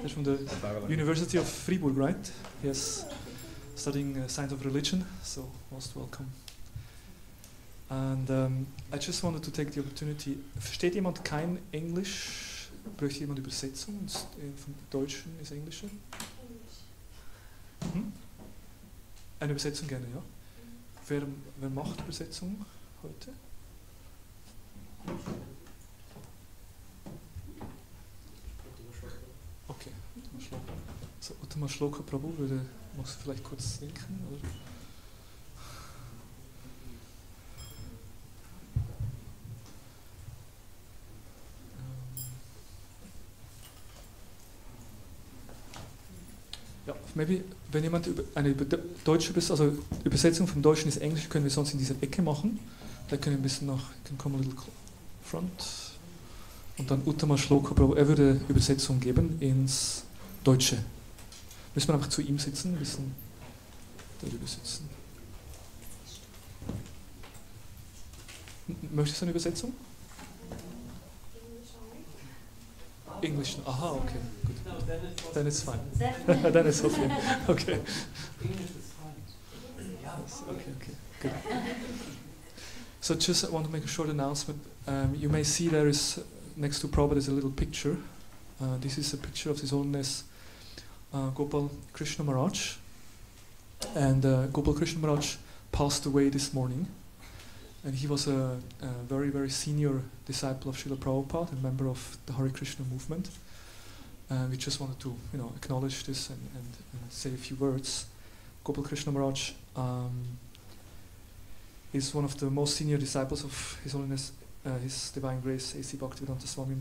He's from the University of Fribourg, right? Yes, studying science of religion, so most welcome. And I just wanted to take the opportunity. Versteht jemand kein Englisch? Bräuchte jemand Übersetzung vom Deutschen ins Englische? Mhm. Eine Übersetzung gerne, ja. Wer macht Übersetzung heute? Okay, so, Uttama Shloka Prabhu muss vielleicht kurz denken, oder? Ja, maybe, wenn jemand eine deutsche Übersetzung vom Deutschen ins Englische können wir sonst in dieser Ecke machen. Da können wir ein bisschen can come a little front. Und dann Uttama Shloka Prabhu, er würde Übersetzung geben ins Deutsche. Müssen wir einfach zu ihm sitzen, ein bisschen darüber sitzen. Möchtest du eine Übersetzung? English. Aha, okay, good. No, then it's fine. Then it's okay. Okay. English is fine. Yes, okay, good. So just I want to make a short announcement. You may see there is next to Prabhupada is a little picture. This is a picture of His Holiness Gopal Krishna Maharaj. And Gopal Krishna Maharaj passed away this morning. And he was a very, very senior disciple of Srila Prabhupada, a member of the Hare Krishna movement. We just wanted to, acknowledge this and say a few words. Gopal Krishna Maharaj is one of the most senior disciples of His Holiness, His Divine Grace, A.C. Bhaktivedanta Swami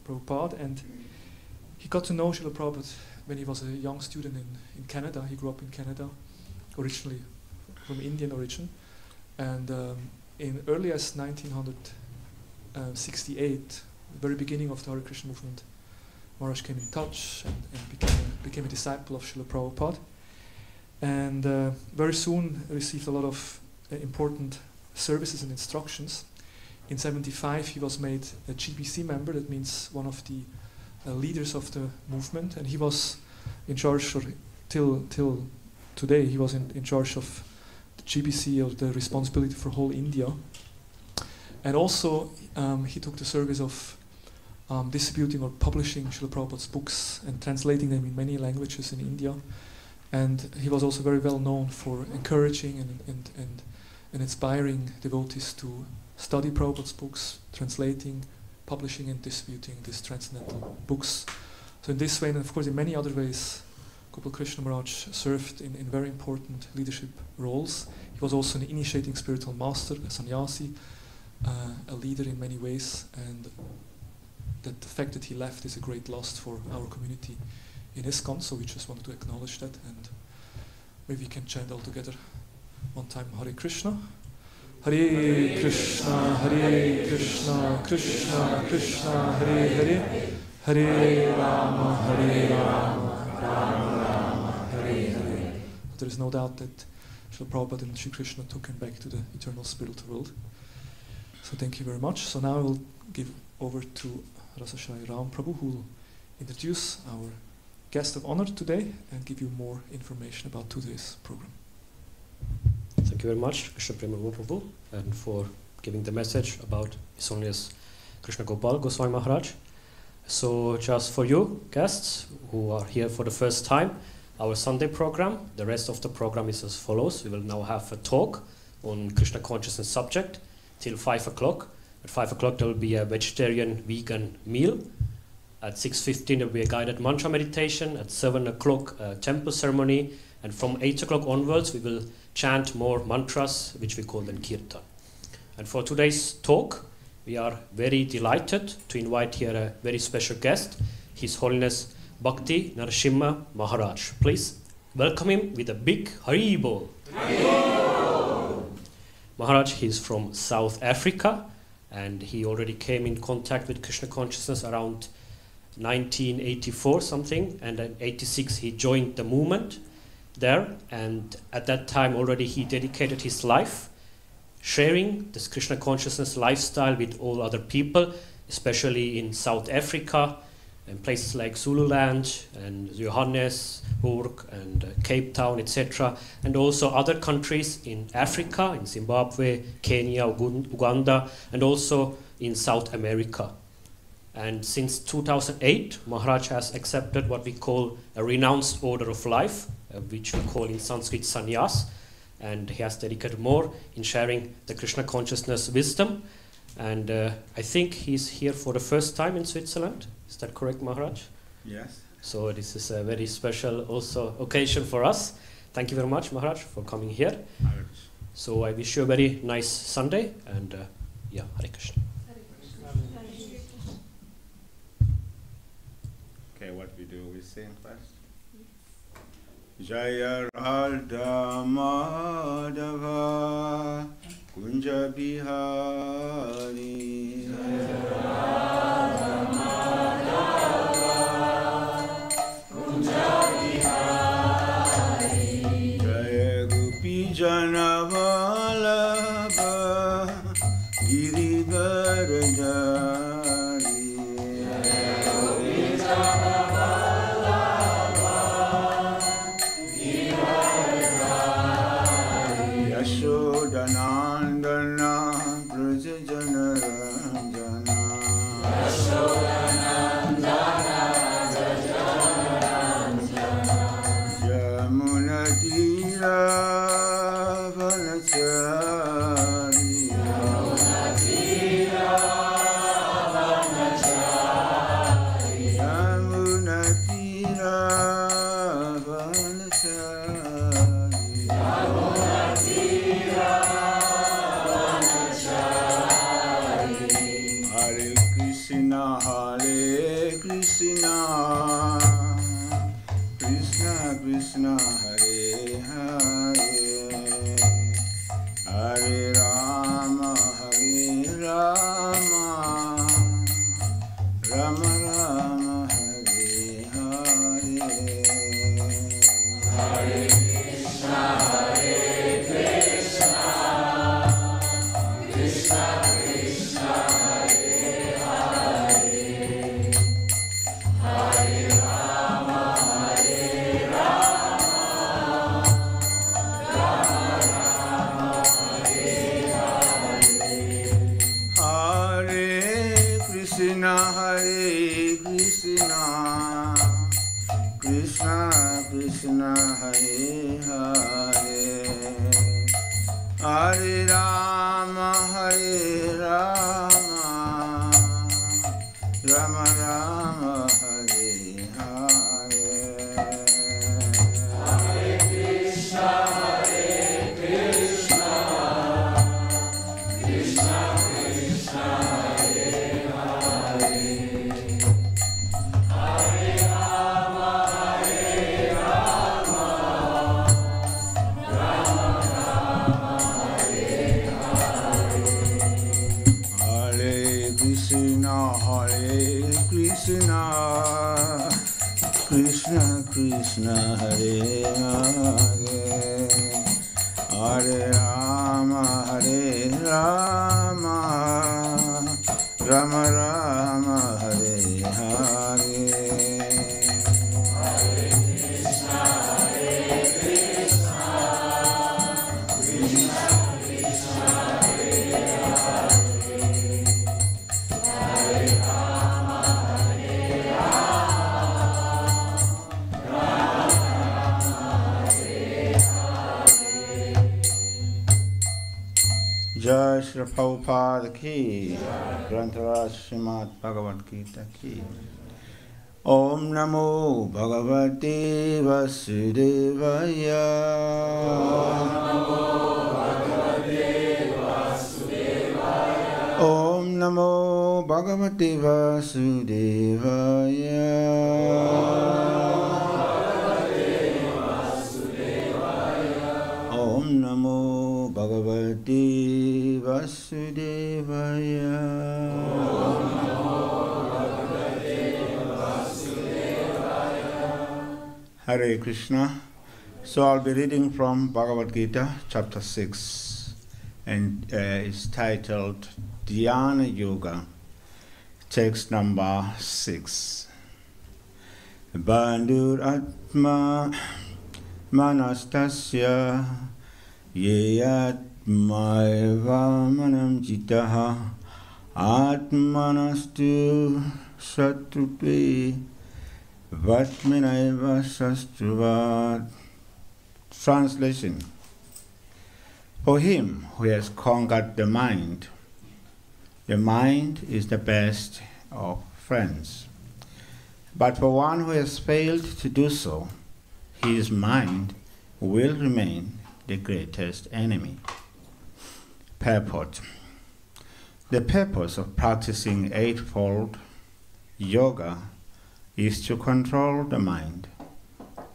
Prabhupada, and he got to know Srila Prabhupada when he was a young student in Canada. He grew up in Canada, originally from Indian origin, and in early as 1968, the very beginning of the Hare Krishna movement, Maharaj came in touch and became a disciple of Srila Prabhupada, and very soon received a lot of important services and instructions. In '75, he was made a GBC member, that means one of the leaders of the movement, and he was in charge till today. He was in charge of the GBC, or the responsibility for whole India, and also he took the service of distributing or publishing Srila Prabhupada's books and translating them in many languages in India. And he was also very well known for encouraging and inspiring devotees to study Prabhupada's books, translating, publishing and distributing these transcendental books. So in this way, and of course in many other ways, Gopal Krishna Maharaj served in very important leadership roles. He was also an initiating spiritual master, a sannyasi, a leader in many ways, and that the fact that he left is a great loss for our community in ISKCON, so we just wanted to acknowledge that, and maybe we can chant all together one time, Hare Krishna. Hare Krishna, Hare Krishna, Krishna Krishna, Hare Hare, Hare Rama, Hare Rama, Rama Rama, Hare Hare. There is no doubt that Srila Prabhupada and Sri Krishna took him back to the eternal spiritual world. So thank you very much. So now I will give over to Rasashai Ram Prabhu, who will introduce our guest of honor today and give you more information about today's program. Thank you very much, Krishna Prema Prabhu, and for giving the message about His Holiness Krishna Gopal Goswami Maharaj. So just for you guests who are here for the first time, our Sunday program, the rest of the program is as follows. We will now have a talk on Krishna consciousness subject till 5 o'clock. At 5 o'clock there will be a vegetarian vegan meal. At 6:15 there will be a guided mantra meditation. At 7 o'clock a temple ceremony. And from 8 o'clock onwards we will chant more mantras, which we call them kirtan. And for today's talk, we are very delighted to invite here a very special guest, His Holiness Bhakti Narasimha Maharaj. Please welcome him with a big Hari Bol. Maharaj, he is from South Africa, and he already came in contact with Krishna consciousness around 1984 something, and in 86 he joined the movement there, and at that time already he dedicated his life sharing this Krishna consciousness lifestyle with all other people, especially in South Africa, in places like Zululand and Johannesburg and Cape Town, etc., and also other countries in Africa, in Zimbabwe, Kenya, Uganda, and also in South America. And since 2008, Maharaj has accepted what we call a renounced order of life, which we call in Sanskrit sannyas, and he has dedicated more in sharing the Krishna consciousness wisdom. And I think he's here for the first time in Switzerland. Is that correct, Maharaj? Yes. So this is a very special also occasion for us. Thank you very much, Maharaj, for coming here. So I wish you a very nice Sunday, and yeah, Hare Krishna. Okay, what we do, we sing first. Jaya Radha Madhava Kunja Bihari. Jaya Radha Madhava Kunja Bihari. Jaya Gopi Jana Vallabha Giridharadhari. Jaya Gopi Jana Yashodanandana Brajajana Ranjana. Yashodanandana Brajajana Ranjana. Yamuna Tira Vanachari. Yamuna Tira Vanachari. Yamuna Tira Vanachari. Yamuna Tira Hare Krishna, Krishna Krishna, Hare Hare, Hare Rama, Rama Rama, Hare Hare. Hare Krishna, Krishna Krishna, Hare Hare, Hare Rama, Rama Rama, Hare Hare. Hare Krishna, Krishna Krishna, Hare Hare, Hare Rama, Rama Rama, Hare Hare. Hare Krishna, Krishna Krishna, Hare Hare, Hare Rama, Rama Rama, Hare Hare. Hare Krishna, Krishna Krishna, Hare Hare, Hare Rama, Rama Rama, Hare Hare. Hare Krishna, Krishna Krishna, Hare Hare, Hare Rama, Jai Shri Prabhupada ki, Grantaraj Srimad Bhagavad Gita ki. Om Namo Bhagavate Vasudevaya. Om Namo Bhagavate Vasudevaya. Om Namo Bhagavate Vasudevaya. Om Namo Bhagavate Vasudevaya. Hare Krishna. So I'll be reading from Bhagavad Gita, chapter 6, and it's titled Dhyana Yoga, text number 6. Bandhur Atma Manastasya Yeyatmaeva Manam Jitaha Atmanastu Satrupe Vatminaiva Sastruvat. Translation. For him who has conquered the mind is the best of friends. But for one who has failed to do so, his mind will remain the greatest enemy. Purport. The purpose of practicing eightfold yoga is to control the mind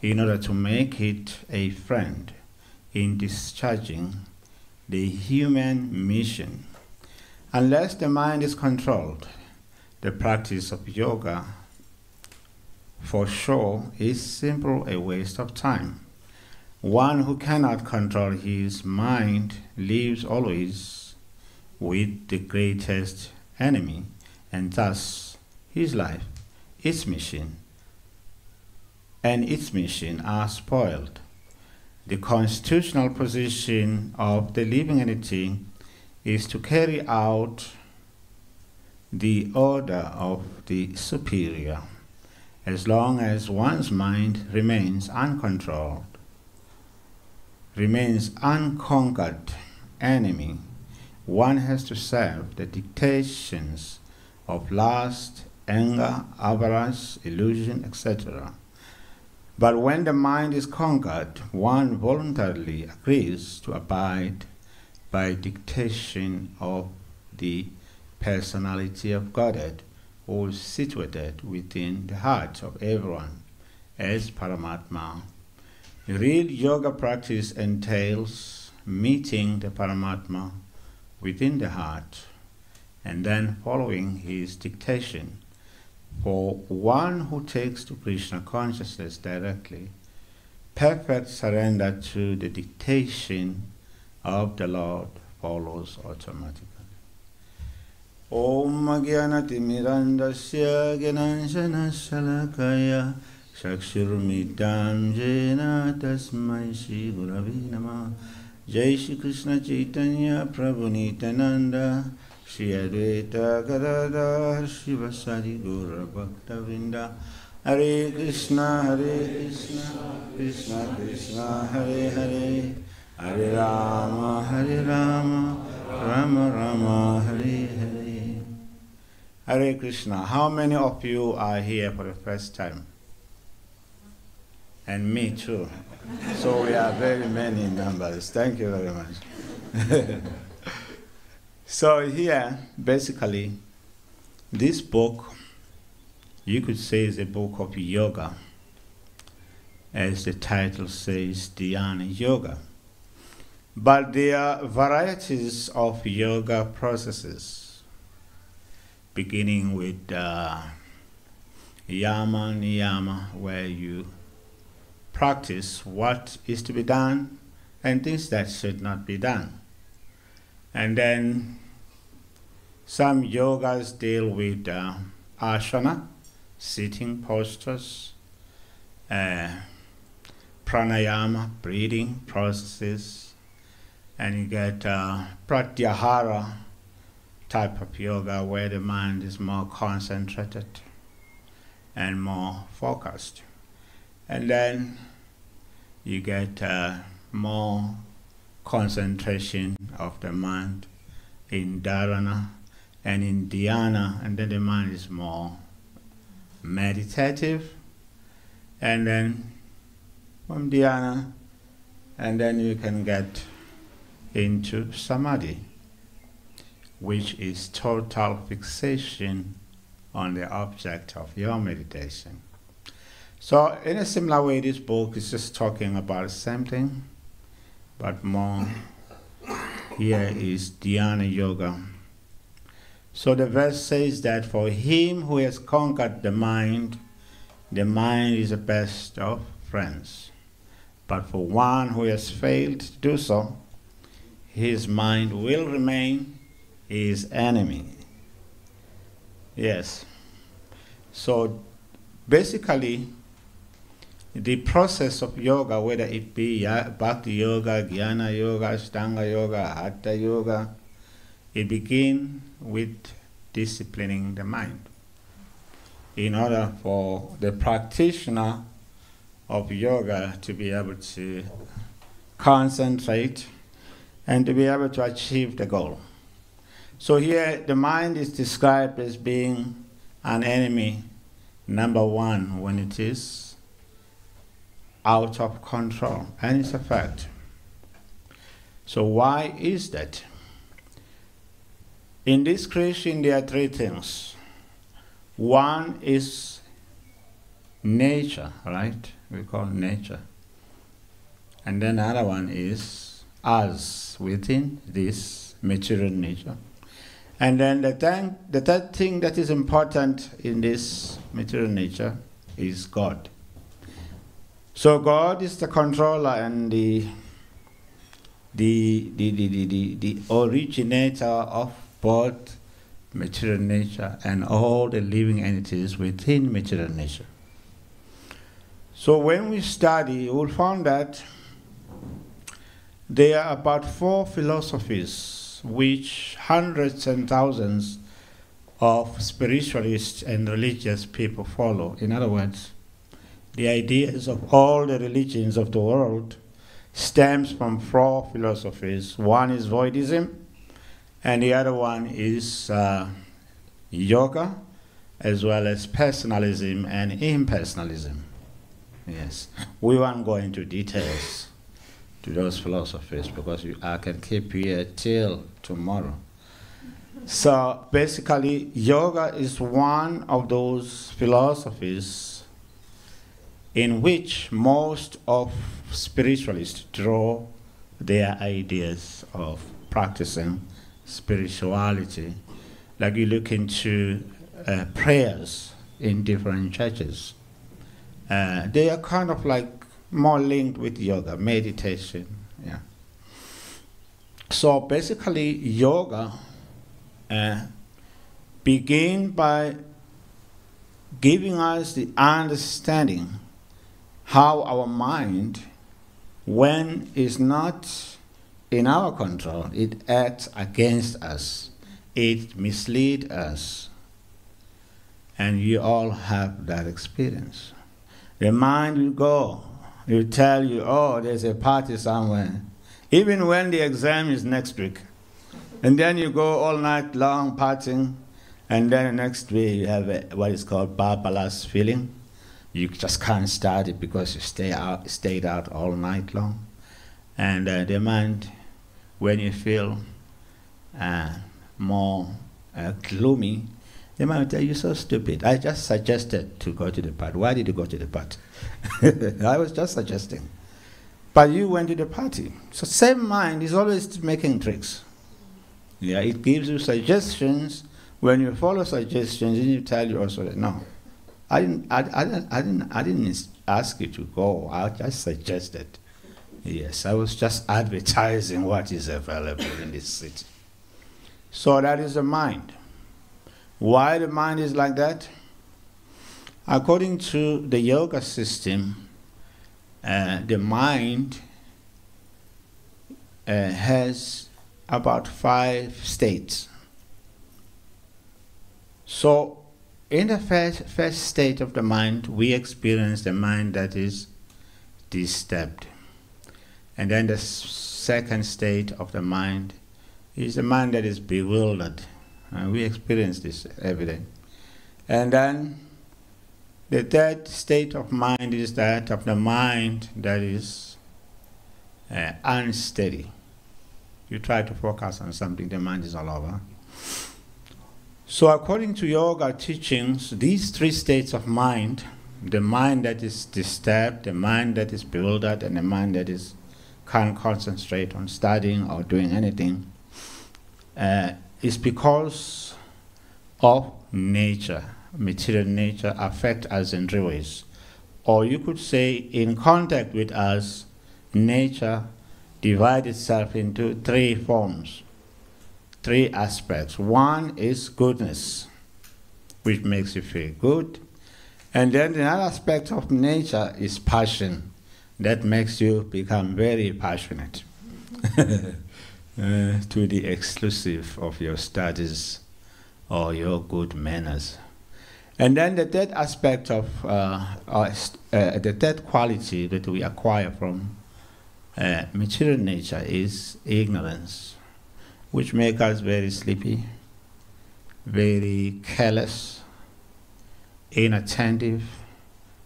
in order to make it a friend in discharging the human mission. Unless the mind is controlled, the practice of yoga for sure is simply a waste of time. One who cannot control his mind lives always with the greatest enemy, and thus his life, its mission are spoiled. The constitutional position of the living entity is to carry out the order of the superior. As long as one's mind remains uncontrolled, remains unconquered enemy, one has to serve the dictations of lust, anger, avarice, illusion, etc. But when the mind is conquered, one voluntarily agrees to abide by dictation of the personality of Godhead, who is situated within the heart of everyone as Paramatma. Real yoga practice entails meeting the Paramatma within the heart and then following his dictation. For one who takes to Krishna consciousness directly, perfect surrender to the dictation of the Lord follows automatically. Om Agyanati Mirandasya Gyananjana Shalakaya Shakshurmitam Jena Tasmai Shri Guravi Namah. Jai Shri Krishna Chaitanya Prabhu Nityananda Shri Advaita Gadadhar Shivasari Gaura Bhakta Vrinda. Hare Krishna, Krishna Krishna, Hare Hare, Hare Rama, Rama Rama, Hare Hare. Hare Krishna. How many of you are here for the first time? And me too. So we are very many in numbers. Thank you very much. So here, basically, this book, you could say, is a book of yoga. As the title says, Dhyana Yoga. But there are varieties of yoga processes, beginning with Yama Niyama, where you practice what is to be done and things that should not be done. And then some yogas deal with asana, sitting postures, pranayama, breathing processes, and you get pratyahara type of yoga where the mind is more concentrated and more focused. And then you get more concentration of the mind in dharana and in dhyana, and then the mind is more meditative. And then from dhyana, and then you can get into samadhi, which is total fixation on the object of your meditation. So in a similar way, this book is just talking about the same thing, but more. Here is Dhyana Yoga. So the verse says that for him who has conquered the mind is the best of friends. But for one who has failed to do so, his mind will remain his enemy. Yes. So basically, the process of yoga, whether it be Bhakti Yoga, Jnana Yoga, Ashtanga Yoga, Hatha Yoga, it begins with disciplining the mind. In order for the practitioner of yoga to be able to concentrate and to be able to achieve the goal. So here the mind is described as being an enemy, number one, when it is out of control, and it's a fact. So why is that? In this creation there are three things. One is nature, right? We call it nature. And then another one is us within this material nature. And then the third thing that is important in this material nature is God. So God is the controller and the originator of both material nature and all the living entities within material nature. So when we study, we'll find that there are about 4 philosophies which hundreds and thousands of spiritualists and religious people follow. In other words, the ideas of all the religions of the world stems from 4 philosophies. One is Voidism, and the other one is yoga, as well as personalism and impersonalism. Yes, we won't go into details to those philosophies because I can keep you here till tomorrow. So basically, yoga is one of those philosophies in which most of spiritualists draw their ideas of practicing spirituality. Like you look into prayers in different churches. They are kind of like more linked with yoga, meditation. Yeah. So basically, yoga begin by giving us the understanding how our mind, when it's not in our control, it acts against us. It misleads us. And you all have that experience. The mind will go. It will tell you, oh, there's a party somewhere. Even when the exam is next week. And then you go all night long partying, and then the next day you have what is called Babalas feeling. You just can't start it because you stayed out all night long. And the mind, when you feel more gloomy, the mind will tell you, you're so stupid. I just suggested to go to the party. Why did you go to the party? I was just suggesting. But you went to the party. So same mind is always making tricks. Yeah, it gives you suggestions. When you follow suggestions, it tell you also that no, I didn't ask you to go. I just suggested. Yes, I was just advertising what is available in this city. So that is the mind. Why the mind is like that? According to the yoga system, the mind has about 5 states. So in the first state of the mind, we experience the mind that is disturbed. And then the second state of the mind is the mind that is bewildered. We experience this every day. And then the third state of mind is that of the mind that is unsteady. You try to focus on something, the mind is all over. So according to yoga teachings, these 3 states of mind, the mind that is disturbed, the mind that is bewildered, and the mind that can't concentrate on studying or doing anything, is because of nature. Material nature affects us in 3 ways. Or you could say, in contact with us, nature divides itself into 3 forms, 3 aspects. One is goodness, which makes you feel good. And then another aspect of nature is passion. That makes you become very passionate to the exclusive of your studies or your good manners. And then the third aspect of, the third quality that we acquire from material nature is ignorance, which makes us very sleepy, very careless, inattentive,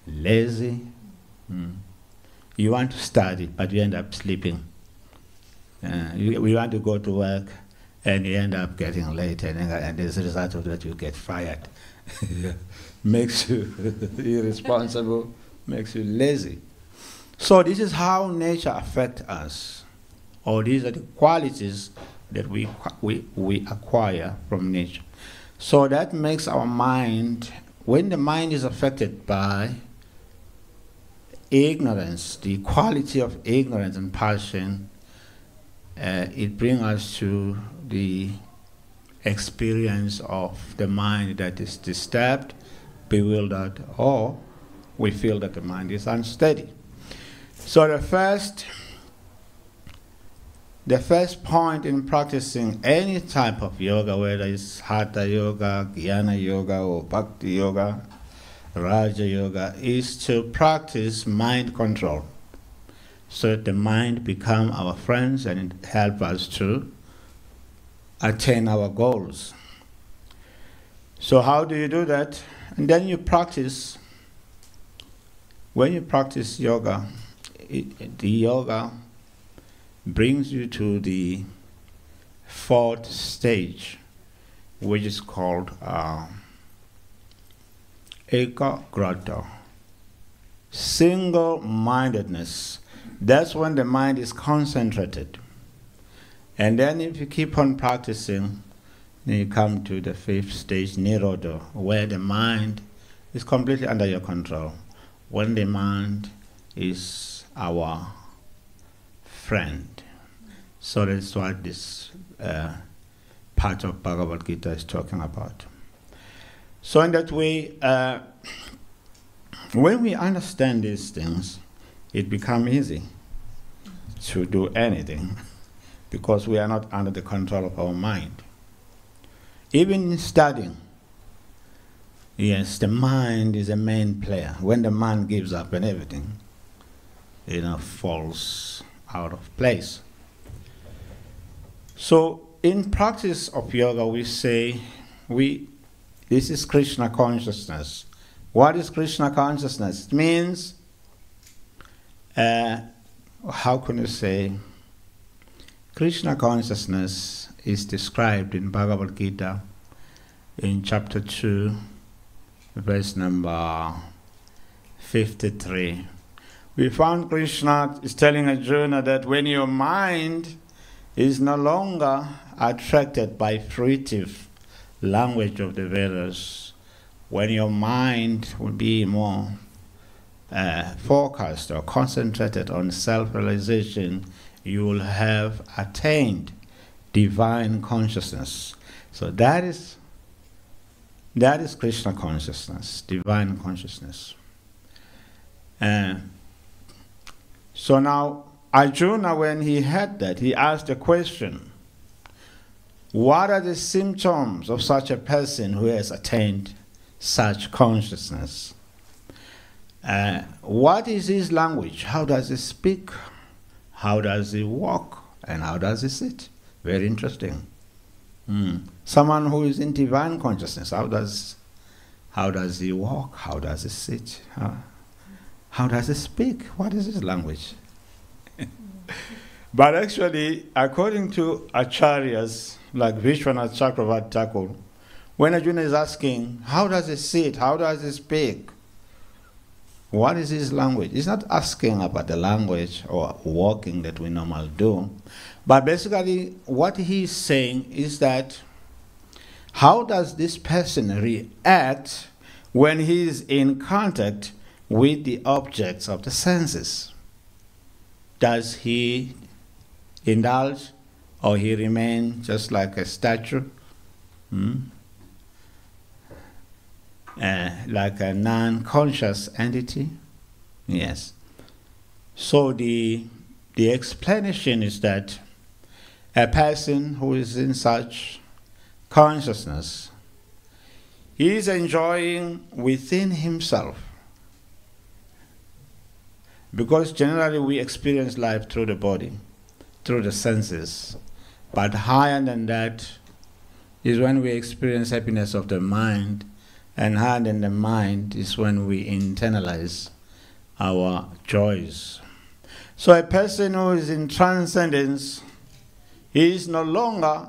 lazy. You want to study, but you end up sleeping. We want to go to work, and you end up getting late, and as a result of that, you get fired. Makes you irresponsible, makes you lazy. So this is how nature affects us, or these are the qualities that we acquire from nature. So that makes our mind, when the mind is affected by ignorance, the quality of ignorance and passion, it brings us to the experience of the mind that is disturbed, bewildered, or we feel that the mind is unsteady. So the first point in practicing any type of yoga, whether it's Hatha Yoga, Jnana Yoga, or Bhakti Yoga, Raja Yoga, is to practice mind control, so that the mind become our friends and it help us to attain our goals. So how do you do that? And then you practice. When you practice yoga, the yoga brings you to the fourth stage, which is called ekagrata, single-mindedness. That's when the mind is concentrated. And then if you keep on practicing, then you come to the fifth stage, nirodha, where the mind is completely under your control. When the mind is our friend. So that's what this part of Bhagavad Gita is talking about. So in that way, when we understand these things, it becomes easy to do anything because we are not under the control of our mind. Even in studying, yes, the mind is a main player. When the mind gives up and everything, falls out of place. So in practice of yoga, we say, this is Krishna consciousness. What is Krishna consciousness? It means, how can you say, Krishna consciousness is described in Bhagavad Gita in chapter 2, verse number 53. We found Krishna is telling Arjuna that when your mind is no longer attracted by fruitive language of the Vedas, when your mind will be more focused or concentrated on self-realization, you will have attained divine consciousness. So that is Krishna consciousness, divine consciousness. So now Arjuna, when he had that, he asked a question: what are the symptoms of such a person who has attained such consciousness? What is his language? How does he speak? How does he walk? And how does he sit? Very interesting. Someone who is in divine consciousness, how does he walk? How does he sit? How does he speak? What is his language? But actually, according to acharyas like Vishwanath Chakravarti Thakur, when Arjuna is asking, how does he sit? How does he speak? What is his language? He's not asking about the language or walking that we normally do. But basically, what he's saying is that how does this person react when he is in contact with the objects of the senses? Does he indulge or he remain just like a statue? like a non-conscious entity. Yes. So the explanation is that a person who is in such consciousness, he is enjoying within himself. Because generally we experience life through the body, through the senses. But higher than that is when we experience happiness of the mind, and higher than the mind is when we internalize our joys. So a person who is in transcendence, he is no longer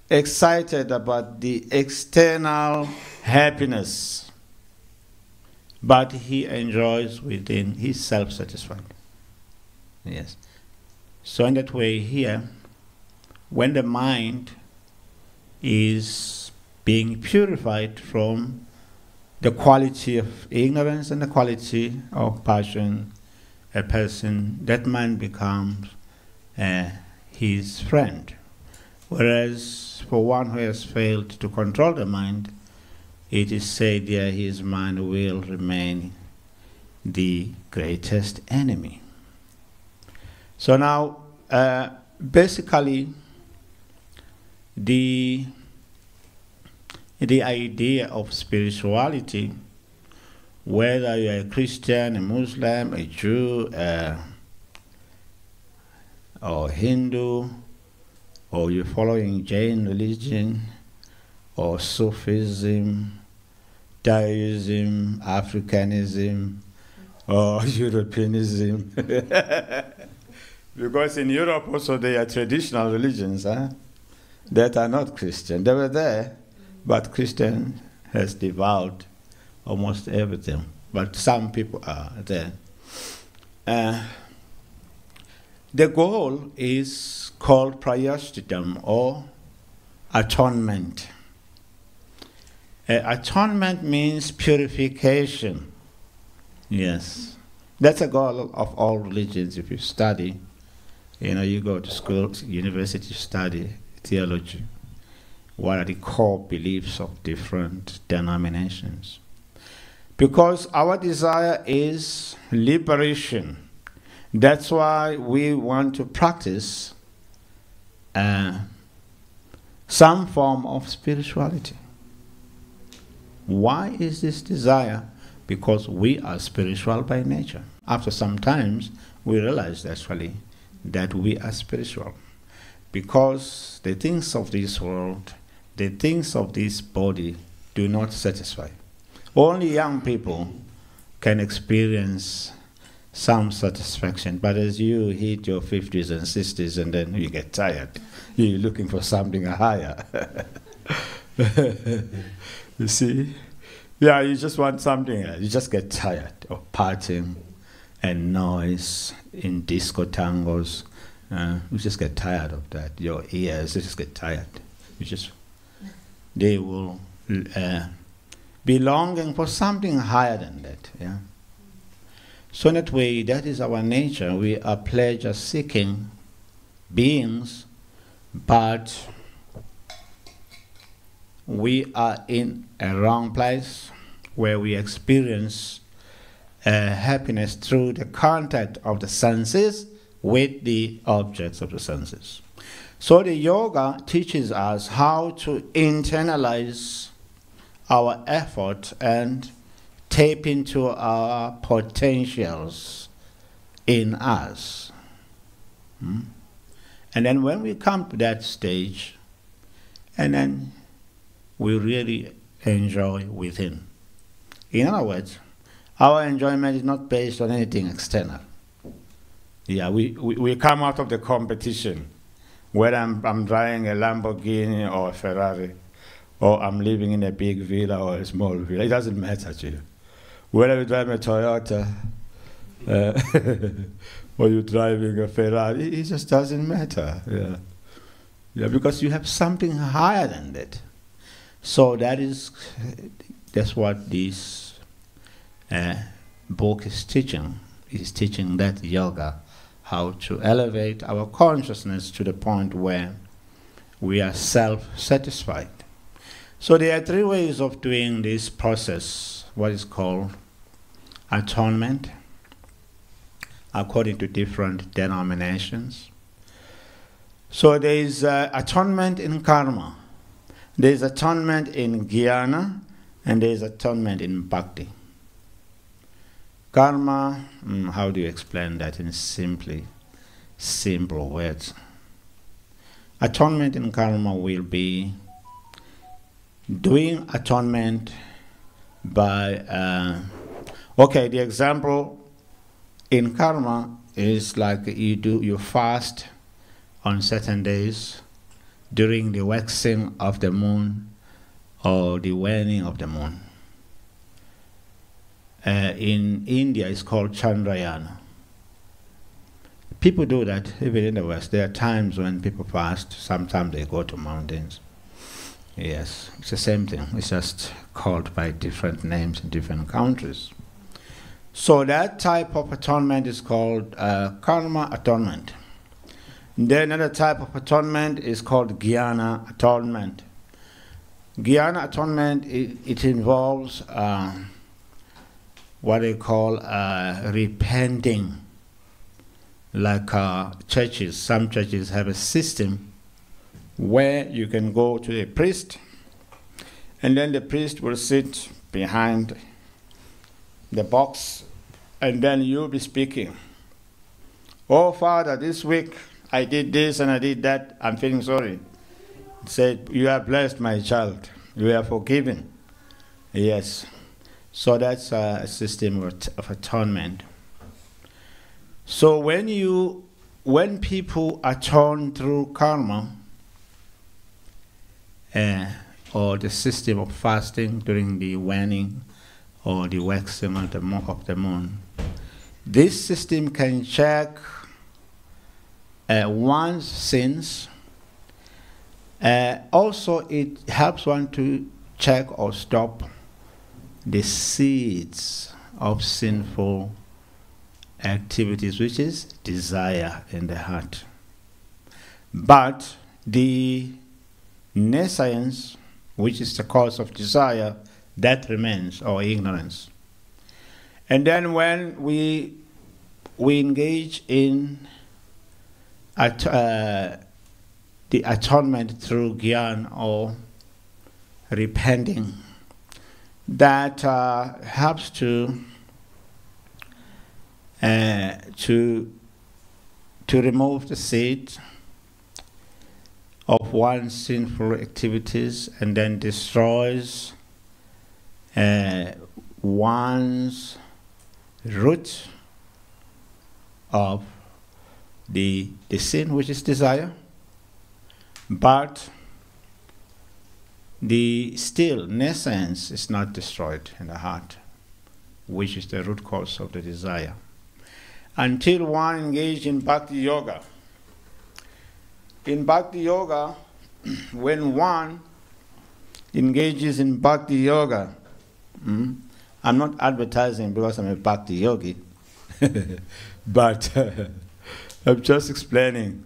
excited about the external happiness, but he enjoys within, he's self-satisfied. Yes. So in that way here, when the mind is being purified from the quality of ignorance and the quality of passion, a person, that mind becomes his friend. Whereas for one who has failed to control the mind, it is said there his mind will remain the greatest enemy. So now, basically, the idea of spirituality, whether you're a Christian, a Muslim, a Jew, or Hindu, or you're following Jain religion, or Sufism, Taoism, Africanism, or Europeanism. Because in Europe also there are traditional religions that are not Christian. They were there, but Christian has devoured almost everything. But some people are there. The goal is called prayashchitam, or atonement. Atonement means purification. Yes. That's a goal of all religions. If you study, you go to school, university, study theology. What are the core beliefs of different denominations? Because our desire is liberation. That's why we want to practice some form of spirituality. Why is this desire? Because we are spiritual by nature. After some times, we realize actually that we are spiritual. Because the things of this world, the things of this body do not satisfy. Only young people can experience some satisfaction. But as you hit your 50s and 60s and then you get tired, you're looking for something higher. You see? Yeah, you just want something else. You just get tired of partying and noise in disco tangos. You just get tired of that. Your ears, you just get tired. They will be longing for something higher than that. Yeah. So in that way, that is our nature. We are pleasure-seeking beings, but we are in a wrong place where we experience happiness through the contact of the senses with the objects of the senses. So the yoga teaches us how to internalize our effort and tap into our potentials in us. And then when we come to that stage, and then we really enjoy within. In other words, our enjoyment is not based on anything external. Yeah, we come out of the competition, whether I'm driving a Lamborghini or a Ferrari, or I'm living in a big villa or a small villa. It doesn't matter to you. Whether you're driving a Toyota or you're driving a Ferrari, it just doesn't matter. Yeah, because you have something higher than that. So that's what this book is teaching. It's teaching that yoga, how to elevate our consciousness to the point where we are self-satisfied. So there are three ways of doing this process, what is called atonement, according to different denominations. So there is atonement in karma, there is atonement in jnana, and there is atonement in bhakti. Karma, how do you explain that in simple words? Atonement in karma will be doing atonement by, okay, the example in karma is like you fast on certain days during the waxing of the moon or the waning of the moon. In India, it's called Chandrayana. People do that even in the West. There are times when people fast. Sometimes they go to mountains. Yes, it's the same thing. It's just called by different names in different countries. So that type of atonement is called karma atonement. Then another type of atonement is called jnana atonement. Jnana atonement, it involves what they call repenting. Like churches, some churches have a system where you can go to a priest, and then the priest will sit behind the box, and then you'll be speaking. Oh, Father, this week I did this and I did that. I'm feeling sorry. He said, you are blessed, my child. You are forgiven. Yes. So that's a system of atonement. So when people atone through karma, or the system of fasting during the waning or the waxing of the moon, this system can check one's sins. Also, it helps one to check or stop the seeds of sinful activities, which is desire in the heart. But the nescience, which is the cause of desire, that remains, or ignorance. And then when we engage in the atonement through gyan or repenting, that helps to remove the seed of one's sinful activities, and then destroys one's root of the sin, which is desire. But the still nescience is not destroyed in the heart, which is the root cause of the desire. Until one engaged in bhakti yoga. In bhakti yoga, when one engages in bhakti yoga, I'm not advertising because I'm a bhakti yogi, but I'm just explaining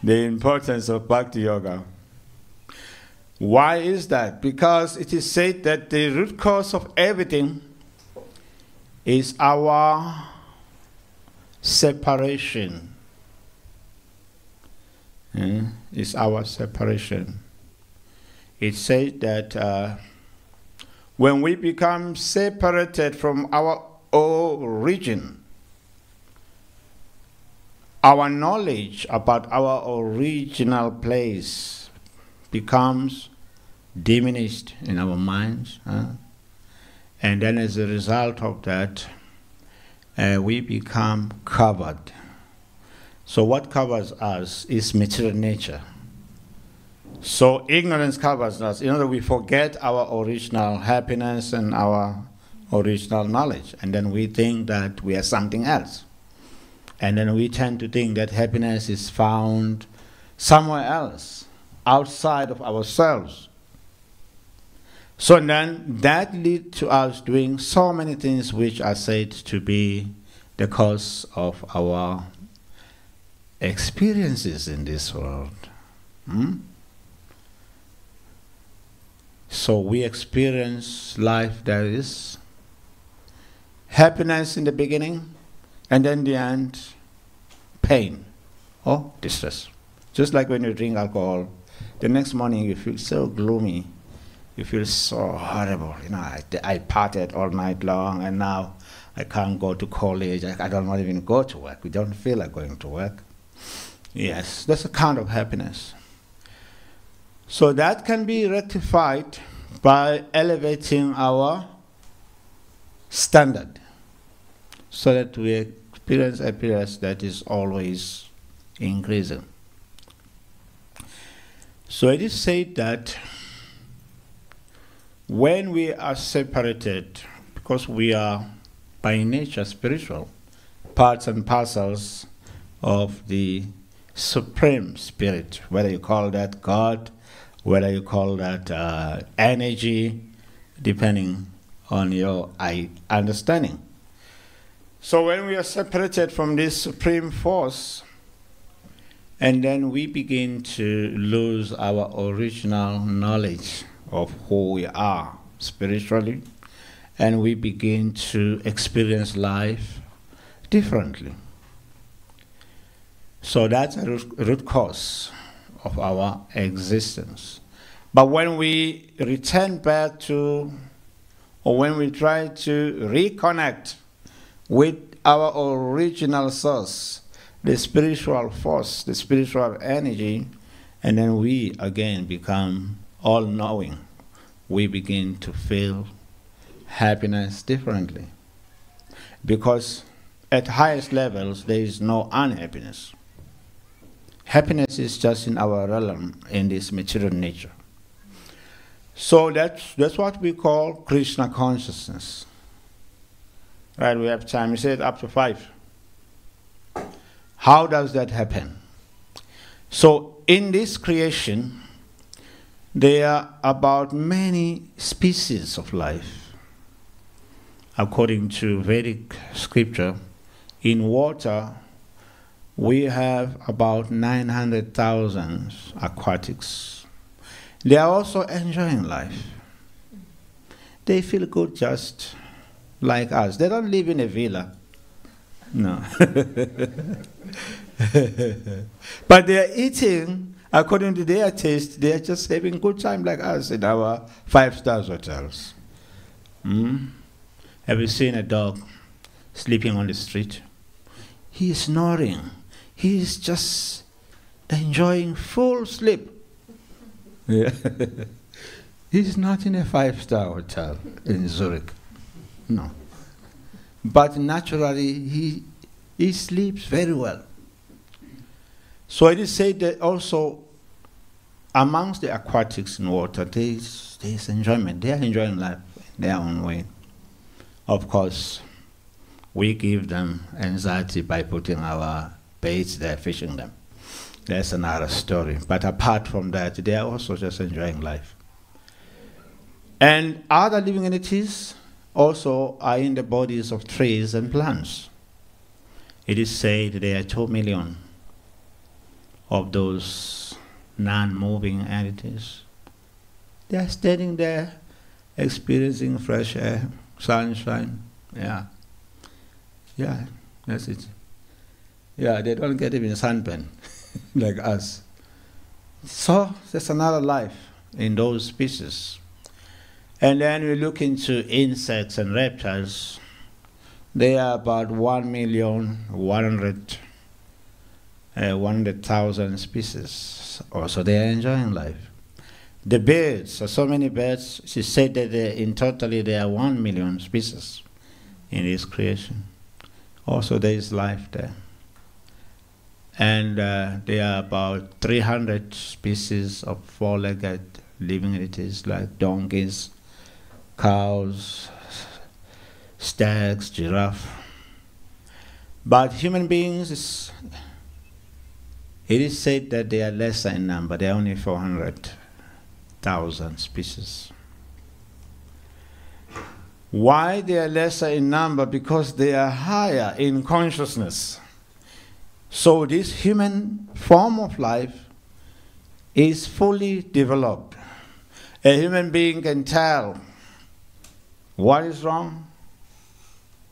the importance of bhakti yoga. Why is that? Because it is said that the root cause of everything is our separation. Is our separation. It says that when we become separated from our origin, our knowledge about our original place becomes diminished in our minds. And then as a result of that, we become covered. So what covers us is material nature. So ignorance covers us. In other words, we forget our original happiness and our original knowledge. And then we think that we are something else. And then we tend to think that happiness is found somewhere else, outside of ourselves. So then that leads to us doing so many things which are said to be the cause of our experiences in this world. So we experience life that is happiness in the beginning, and then the end, pain or distress. Just like when you drink alcohol, the next morning you feel so gloomy, you feel so horrible. You know, I partied all night long, and now I can't go to college. I don't want to even go to work. We don't feel like going to work. Yes, that's a kind of happiness. So that can be rectified by elevating our standard, so that we experience happiness that is always increasing. So it is said that when we are separated, because we are by nature spiritual, parts and parcels of the Supreme Spirit, whether you call that God, whether you call that energy, depending on your understanding. So when we are separated from this supreme force, and then we begin to lose our original knowledge of who we are spiritually, and we begin to experience life differently. So that's a root cause of our existence. But when we return back to, or when we try to reconnect with our original source, the spiritual force, the spiritual energy, and then we again become all-knowing, we begin to feel happiness differently. Because at highest levels, there is no unhappiness. Happiness is just in our realm, in this material nature. So that's what we call Krishna consciousness. Right, we have time. We said up to 5. How does that happen? So in this creation, there are about many species of life. According to Vedic scripture, in water, we have about 900,000 aquatics. They are also enjoying life. They feel good just like us. They don't live in a villa. No. But they are eating according to their taste. They are just having good time like us in our 5-star hotels. Have you seen a dog sleeping on the street? He is snoring. He is just enjoying full sleep. Yeah. He's not in a 5-star hotel in Zurich. No. But naturally, he sleeps very well. So it is said that also amongst the aquatics in water, there is enjoyment. They are enjoying life in their own way. Of course, we give them anxiety by putting our baits there, fishing them. That's another story. But apart from that, they are also just enjoying life. And other living entities also are in the bodies of trees and plants. It is said there are 2 million of those non-moving entities. They are standing there, experiencing fresh air, sunshine. Yeah, that's it. Yeah, they don't get even sunburn like us. So there's another life in those species. And then we look into insects and reptiles. They are about 100,000 species. Also, they are enjoying life. The birds, are so many birds. She said that in totally there are 1 million species in this creation. Also, there is life there. And there are about 300 species of 4-legged living entities like donkeys, cows, stags, giraffe. But human beings, it is said that they are lesser in number. They are only 400,000 species. Why they are lesser in number? Because they are higher in consciousness. So this human form of life is fully developed. A human being can tell what is wrong,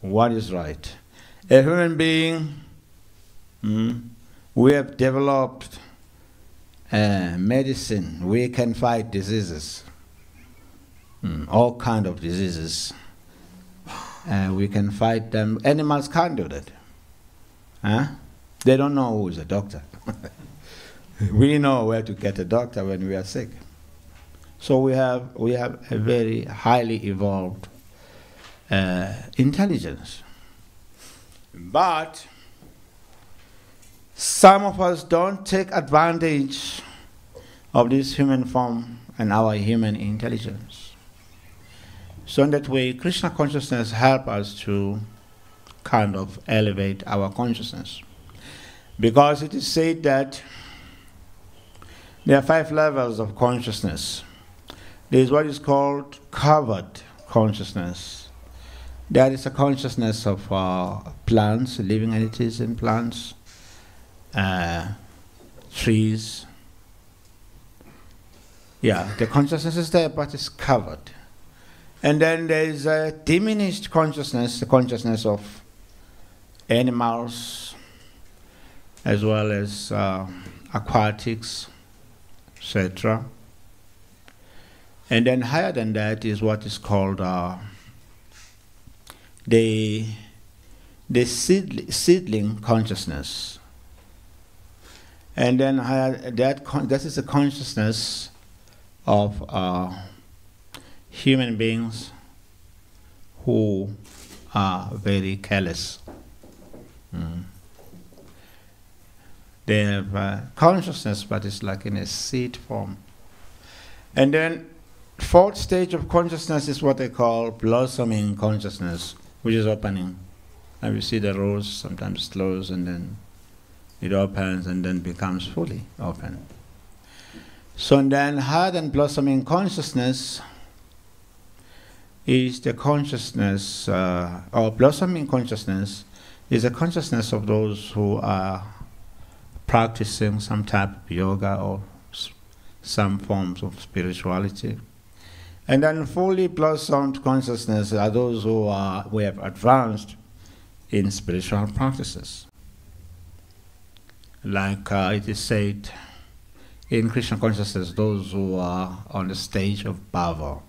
what is right. A human being, we have developed medicine. We can fight diseases, all kinds of diseases. We can fight them. Animals can't do that. Huh? They don't know who is a doctor. We know where to get a doctor when we are sick. So we have a very highly evolved intelligence. But some of us don't take advantage of this human form and our human intelligence. So in that way, Krishna consciousness helps us to kind of elevate our consciousness. Because it is said that there are 5 levels of consciousness. There is what is called covered consciousness. That is a consciousness of plants, living entities in plants, trees. Yeah, the consciousness is there, but it's covered. And then there is a diminished consciousness, the consciousness of animals, as well as aquatics, etc. And then higher than that is what is called the seedling consciousness. And then higher, that is the consciousness of human beings who are very careless. They have consciousness, but it's like in a seed form. And then 4th stage of consciousness is what they call blossoming consciousness, which is opening. And we see the rose sometimes close and then it opens and then becomes fully open. So and then higher than blossoming consciousness is the consciousness, or blossoming consciousness is the consciousness of those who are practicing some type of yoga or some forms of spirituality. And then fully blossomed consciousness are those who have advanced in spiritual practices. Like it is said in Krishna consciousness, those who are on the stage of bhava,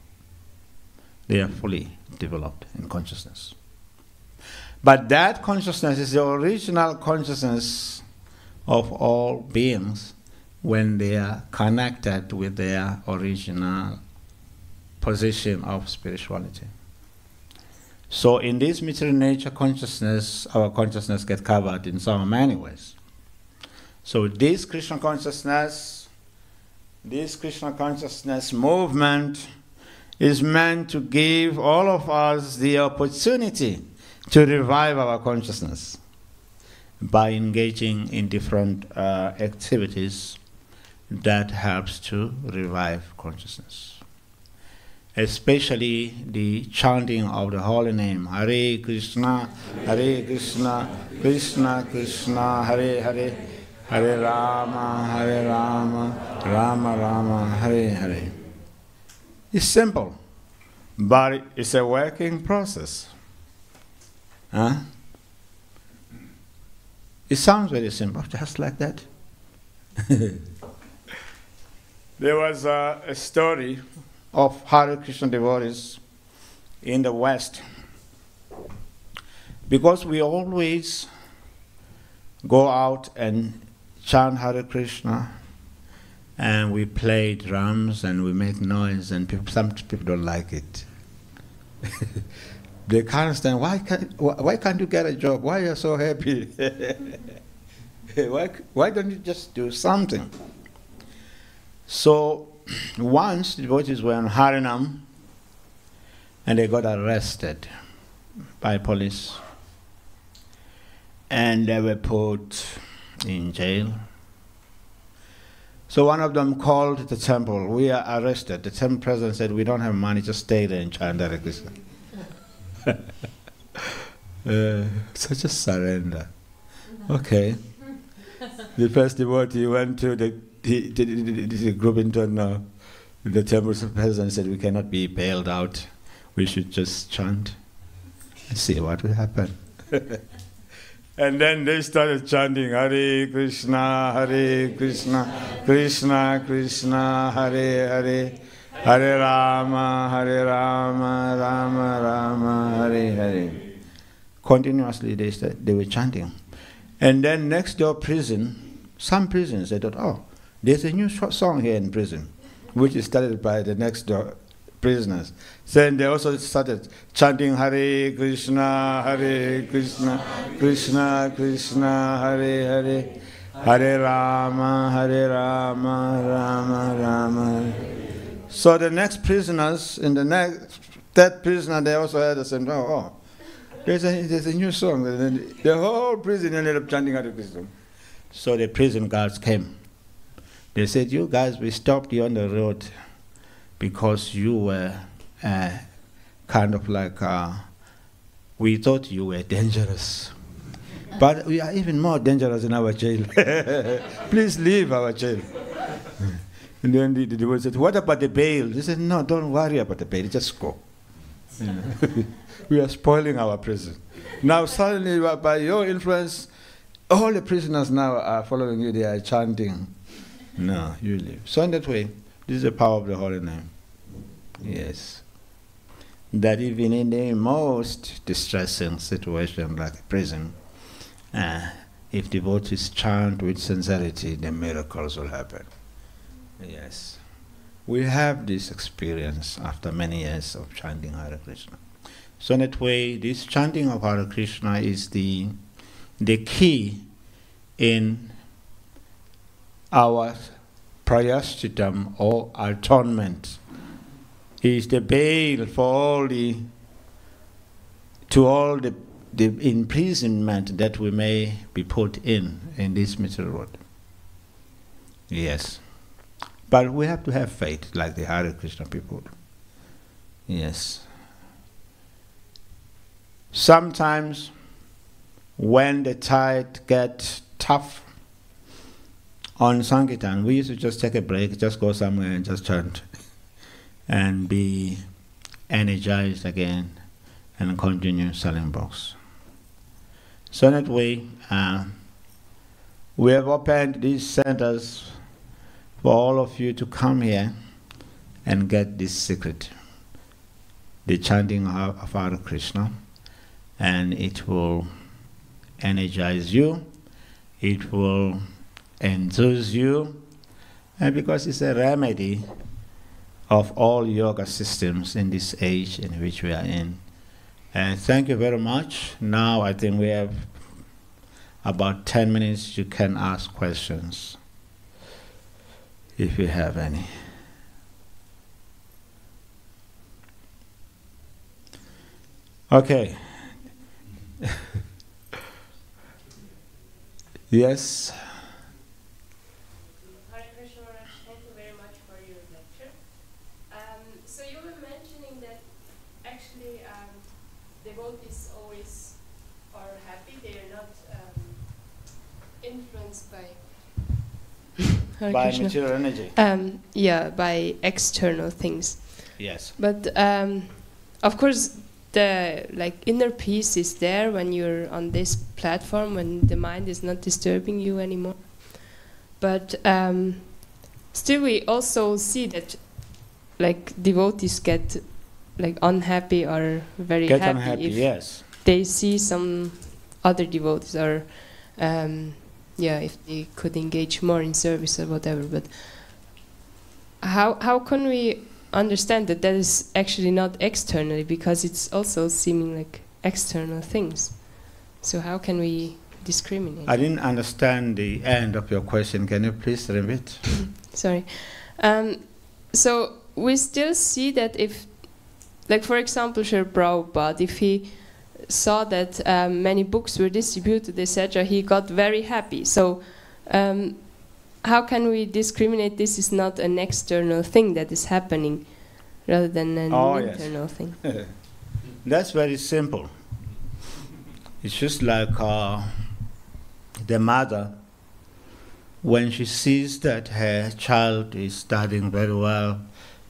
they are fully developed in consciousness. But that consciousness is the original consciousness of all beings when they are connected with their original position of spirituality. So in this material nature consciousness, our consciousness gets covered in so many ways. So this Krishna consciousness movement is meant to give all of us the opportunity to revive our consciousness by engaging in different activities that helps to revive consciousness. Especially the chanting of the holy name, Hare Krishna, Krishna Krishna, Hare Hare, Hare Rama, Rama Rama, Hare Hare. It's simple, but it's a working process. Huh? It sounds very simple, just like that. There was a story of Hare Krishna devotees in the West. Because we always go out and chant Hare Krishna, and we play drums and we make noise, and some people don't like it. They can't understand, why can't you get a job? Why are you so happy? Why don't you just do something? So once the devotees were in Harinam and they got arrested by police and they were put in jail. So one of them called the temple, we are arrested. The temple president said, we don't have money, just stay there and chant Hare Krishna. Such a surrender. Okay. The first devotee went to the group intern, The temple president said, we cannot be bailed out. We should just chant and see what will happen. And then they started chanting, Hare Krishna, Krishna Krishna, Hare Hare, Hare Rama, Rama Rama, Hare Hare. Continuously they were chanting. And then next door prison, some prisons, they thought, oh, there's a new song here in prison, which is started by the next door prisoners. Then they also started chanting Hare Krishna, Krishna Krishna, Hare Hare, Hare Rama, Rama Rama. So the next prisoners, in the next, that prisoner, they also had the same, oh, there's a new song. The whole prison ended up chanting Hare Krishna. So the prison guards came. They said, you guys, we stopped you on the road because you were kind of like, we thought you were dangerous. But we are even more dangerous in our jail. Please leave our jail. And then the devotee said, what about the bail? They said, no, don't worry about the bail, just go. We are spoiling our prison. Now suddenly, by your influence, all the prisoners now are following you, they are chanting. No, you leave. So in that way, this is the power of the holy name. Yes. That even in the most distressing situation like a prison, if devotees chant with sincerity, the miracles will happen. Yes. We have this experience after many years of chanting Hare Krishna. So in that way, this chanting of Hare Krishna is the key in our prayashchitam or atonement. Is the bail for all the imprisonment that we may be put in this material world. Yes. But we have to have faith, like the Hare Krishna people. Yes. Sometimes when the tide gets tough on Sankirtan, we used to just take a break, just go somewhere and just chant and be energized again and continue selling books. So in that way, we have opened these centers for all of you to come here and get this secret, the chanting of Hare Krishna, and it will energize you, it will enthuse you, and because it's a remedy of all yoga systems in this age in which we are in. And thank you very much. Now I think we have about 10 minutes. You can ask questions if you have any. Okay. Yes. Hare Krishna Maharaj, thank you very much for your lecture. So you were mentioning that actually devotees always are happy, they are not influenced by By material energy. Yeah, by external things. Yes. But of course, the inner peace is there when you're on this platform, when the mind is not disturbing you anymore. But still, we also see that devotees get unhappy or very Get happy unhappy, if yes. they see some other devotees or if they could engage more in service or whatever. But how can we understand that is actually not externally, because it's also seeming like external things? So how can we discriminate? I didn't understand the end of your question. Can you please repeat? Sorry. So we still see that if, for example, Srila Prabhupada, if he saw that many books were distributed, etc., he got very happy. So how can we discriminate this is not an external thing that is happening rather than an internal thing? That's very simple. It's just like the mother, when she sees that her child is studying very well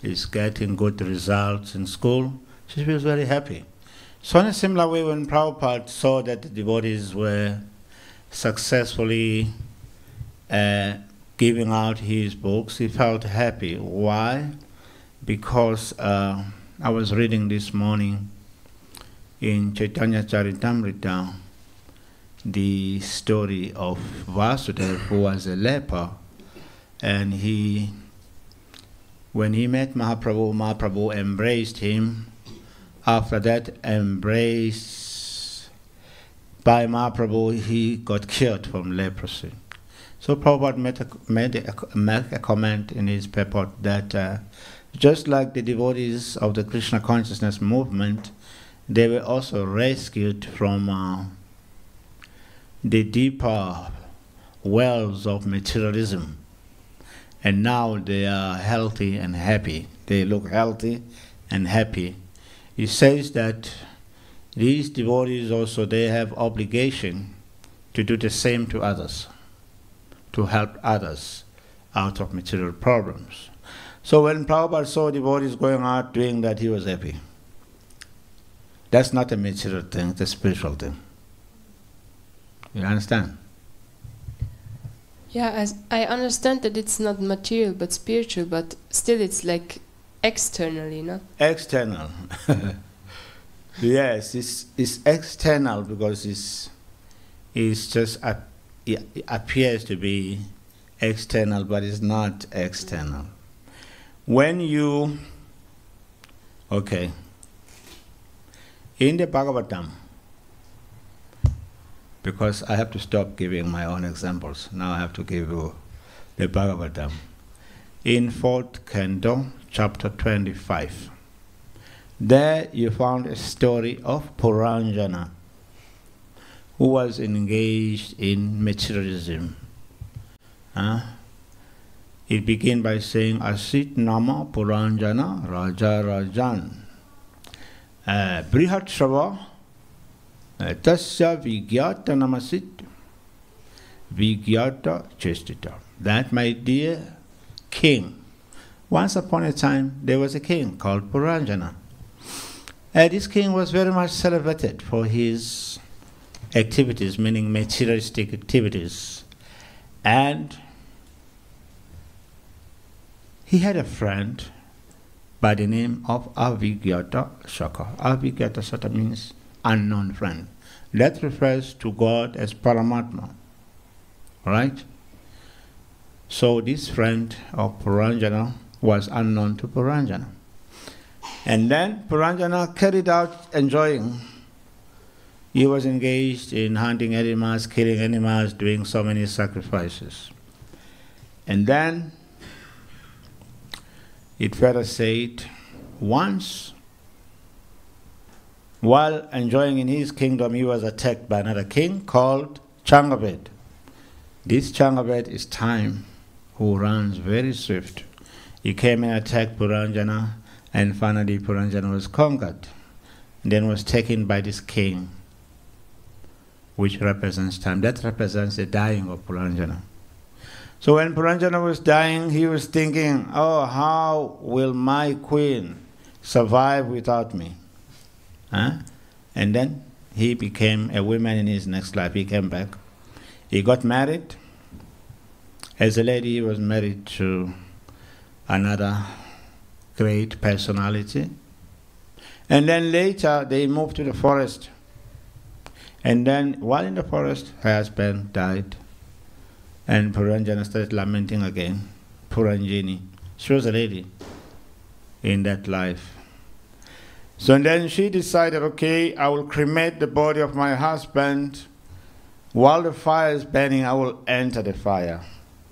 is getting good results in school, she feels very happy. So in a similar way, when Prabhupada saw that the devotees were successfully giving out his books, he felt happy. Why? Because I was reading this morning in Chaitanya Charitamrita the story of Vasudeva, who was a leper, and when he met Mahaprabhu, Mahaprabhu embraced him. After that embrace by Mahaprabhu, he got cured from leprosy. So Prabhupada made a comment in his purport that just like the devotees of the Krishna consciousness movement, they were also rescued from the deeper wells of materialism. And now they are healthy and happy. They look healthy and happy. He says that these devotees also, they have obligation to do the same to others, to help others out of material problems. So when Prabhupada saw devotees going out doing that, he was happy. That's not a material thing, it's a spiritual thing. You understand? Yeah, as I understand that it's not material but spiritual, but still it's like externally, no? External. Yes, it's external because it's just it appears to be external, but it's not external. When you, okay, in the Bhagavatam, because I have to stop giving my own examples, now I have to give you the Bhagavatam. In 4th canto, chapter 25, there you found a story of Puranjana, who was engaged in materialism. It begins by saying, Asit Nama Puranjana Raja Rajan Brihat Shava Tasya Vigyata Namasit Vigyata Chestita. That, my dear king, once upon a time there was a king called Puranjana. This king was very much celebrated for his activities, meaning materialistic activities. And he had a friend by the name of Avigyata Shaka. Avigyata Shaka means unknown friend. That refers to God as Paramatma. Right? So this friend of Puranjana was unknown to Puranjana. And then Puranjana carried out enjoying. He was engaged in hunting animals, killing animals, doing so many sacrifices. And then it further said, once, while enjoying in his kingdom, he was attacked by another king called Changabed. This Changabed is time, who runs very swift. He came and attacked Puranjana, and finally Puranjana was conquered, and then was taken by this king, which represents time. That represents the dying of Puranjana. So when Puranjana was dying, he was thinking, oh, how will my queen survive without me? And then he became a woman in his next life. He came back. He got married. As a lady, he was married to another great personality. And then later, they moved to the forest. And then, while in the forest, her husband died. And Puranjana started lamenting again. Puranjini. She was a lady in that life. So then she decided, okay, I will cremate the body of my husband. While the fire is burning, I will enter the fire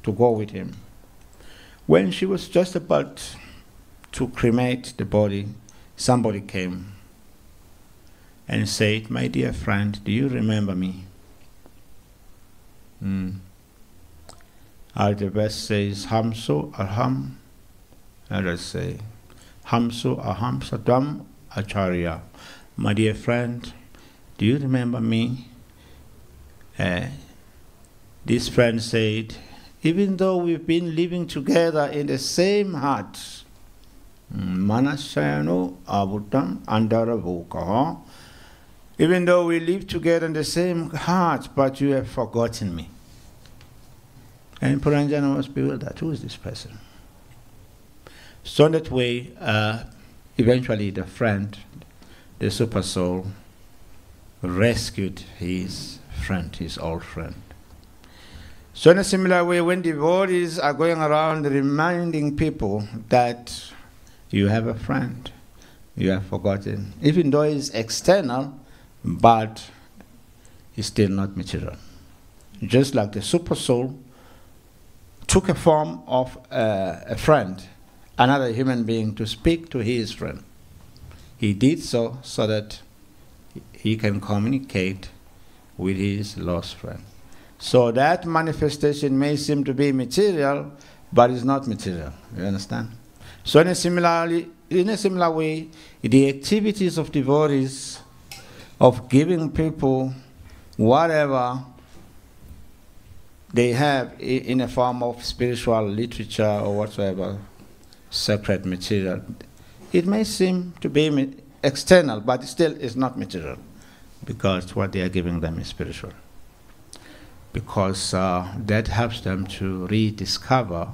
to go with him. When she was just about to cremate the body, somebody came and said, my dear friend, do you remember me? The verse says, Hamso Aham. Others say, Hamso Aham Satam Acharya. My dear friend, do you remember me? This friend said, even though we've been living together in the same hut, Manasayano abutam andaravukaha. Even though we live together in the same heart, but you have forgotten me. And Puranjana was bewildered. Who is this person? So in that way, eventually the friend, the super soul, rescued his friend, his old friend. So in a similar way, when devotees are going around reminding people that you have a friend, you have forgotten, even though it's external, but it's still not material. Just like the super soul took a form of a friend, another human being, to speak to his friend. He did so that he can communicate with his lost friend. So that manifestation may seem to be material, but it's not material. You understand? So in a similar way, the activities of devotees of giving people whatever they have in a form of spiritual literature or whatsoever, sacred material, it may seem to be external, but still is not material, because what they are giving them is spiritual. Because that helps them to rediscover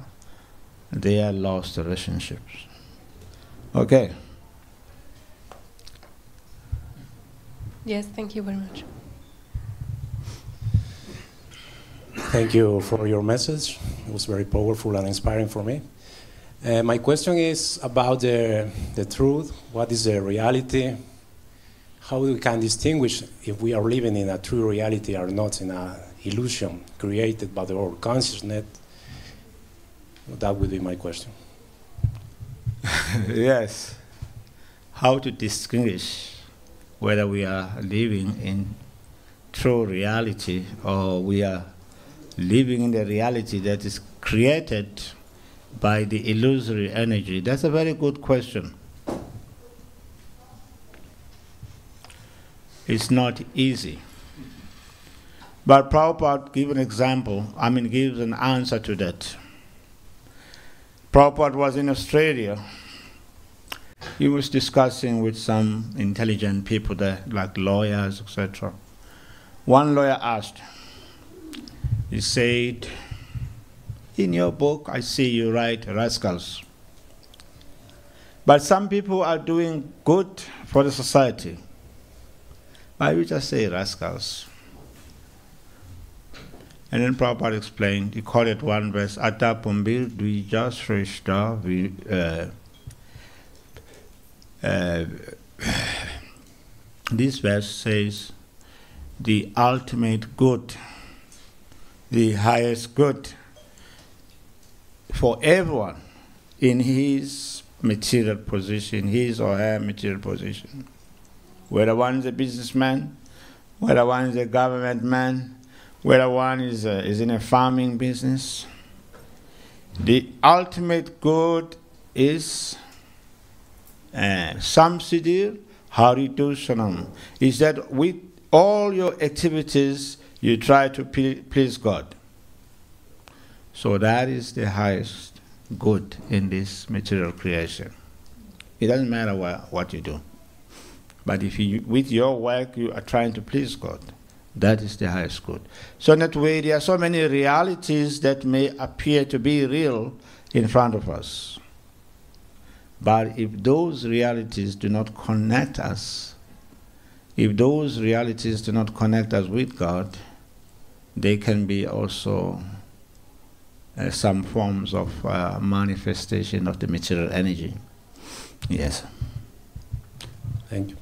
their lost relationships. Okay. Yes, thank you very much. Thank you for your message. It was very powerful and inspiring for me. My question is about the truth. What is the reality? How we can distinguish if we are living in a true reality or not, in an illusion created by our consciousness? That would be my question. Yes. How to distinguish whether we are living in true reality or we are living in the reality that is created by the illusory energy? That's a very good question. It's not easy. But Prabhupada gives an example, gives an answer to that. Prabhupada was in Australia. He was discussing with some intelligent people there, like lawyers, etc. One lawyer asked, he said, in your book, I see you write rascals. But some people are doing good for the society. Why you just say rascals? And then Prabhupada explained, he called it one verse, Atta Pumbir Dvija Shreshta. This verse says, the ultimate good, the highest good for everyone in his material position, his or her material position. Whether one is a businessman, whether one is a government man, whether one is in a farming business, the ultimate good is samsiddhir haridushanam, is that with all your activities you try to please God. So that is the highest good in this material creation. It doesn't matter what you do. But if you, with your work, you are trying to please God, that is the highest good. So in that way, there are so many realities that may appear to be real in front of us. But if those realities do not connect us, if those realities do not connect us with God, they can be also some forms of manifestation of the material energy. Yes. Thank you.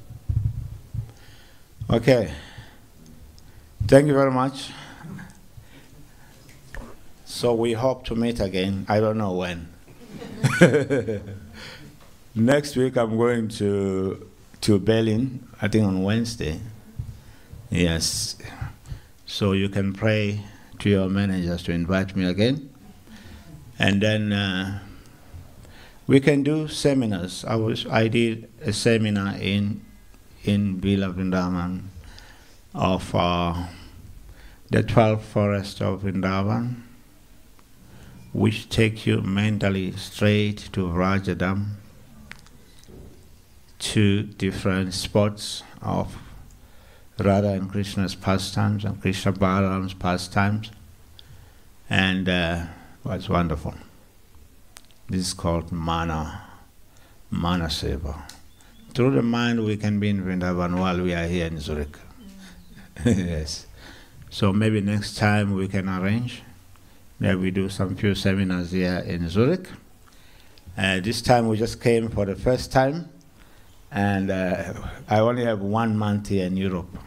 Okay. Thank you very much. So we hope to meet again. I don't know when. Next week I'm going to Berlin, I think on Wednesday. Yes. So you can pray to your managers to invite me again. And then we can do seminars. I did a seminar in Villa Vrindavan of the 12 forests of Vrindavan, which take you mentally straight to Vrajadam, two different spots of Radha and Krishna's pastimes and Krishna Balaram's pastimes, and was wonderful. This is called Mana Seva. Through the mind we can be in Vrindavan while we are here in Zurich. Yes. So maybe next time we can arrange that we do some few seminars here in Zurich. This time we just came for the first time, and I only have 1 month here in Europe.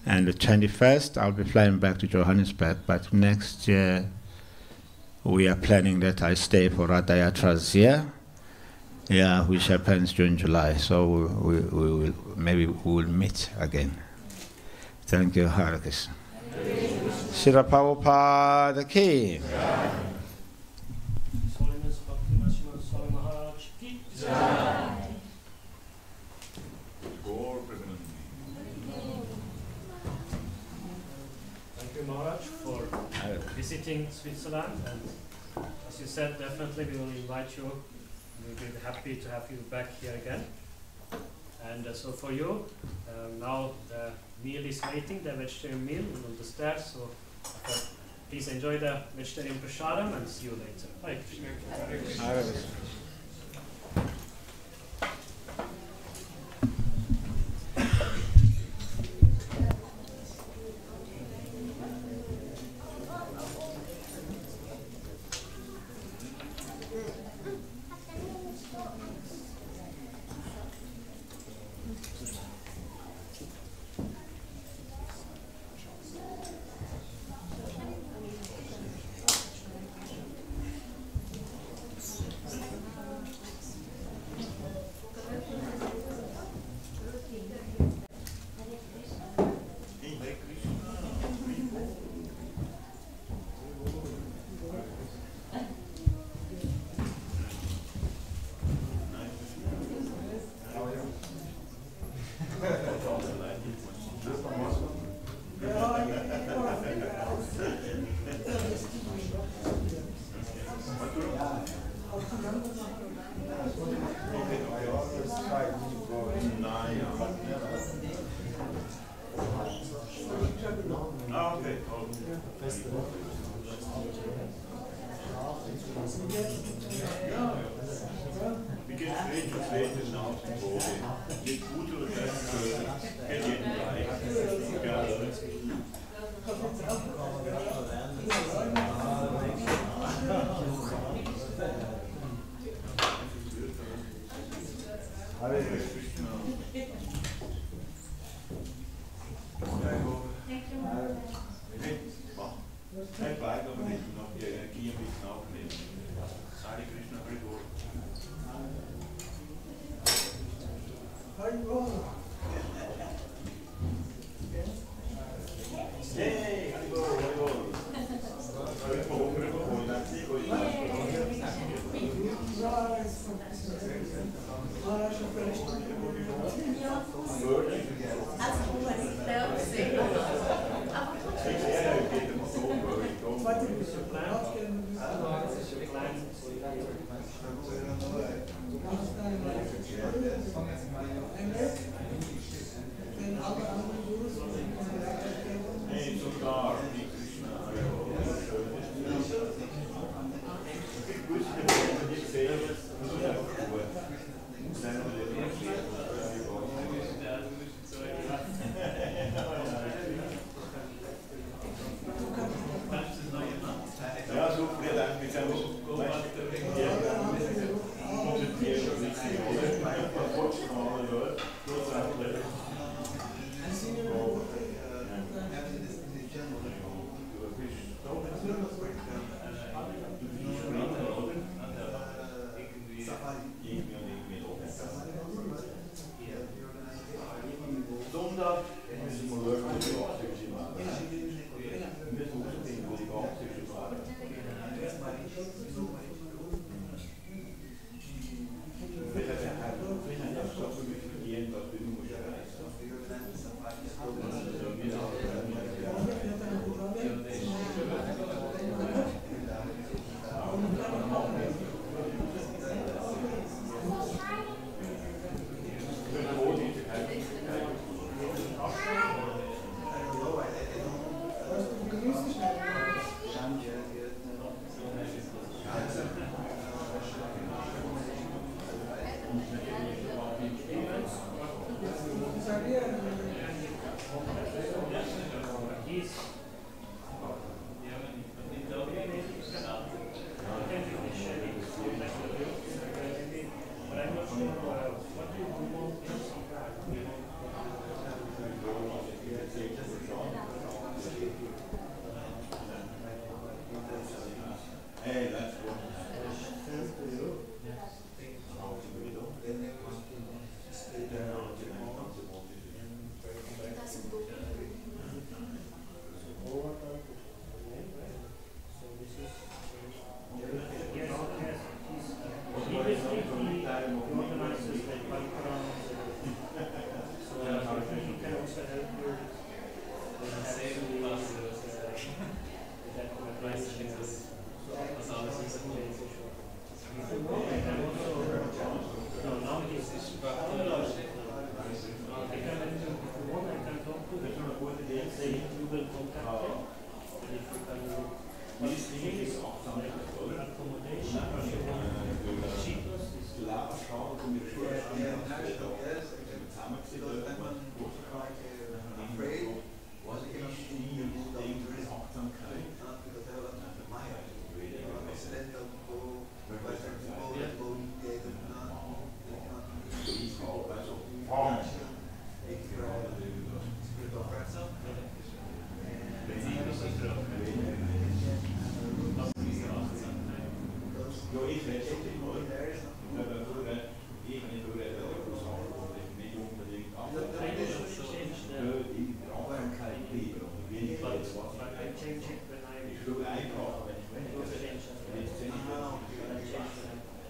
And the 21st I'll be flying back to Johannesburg, but next year we are planning that I stay for Ratha Yatras here, which happens June, July. So we will, maybe we will meet again. Thank you, Hare Krishna. Srila Prabhupada ki. His Holiness Bhakti Narasimha Swami Maharaj ki. Thank you, Maharaj, for visiting Switzerland, and as you said, definitely we will invite you. We'll be happy to have you back here again. And so for you, now the meal is waiting, the vegetarian meal on the stairs. So please enjoy the vegetarian prasadam and see you later. Hare Krishna. Hare Krishna.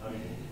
Okay.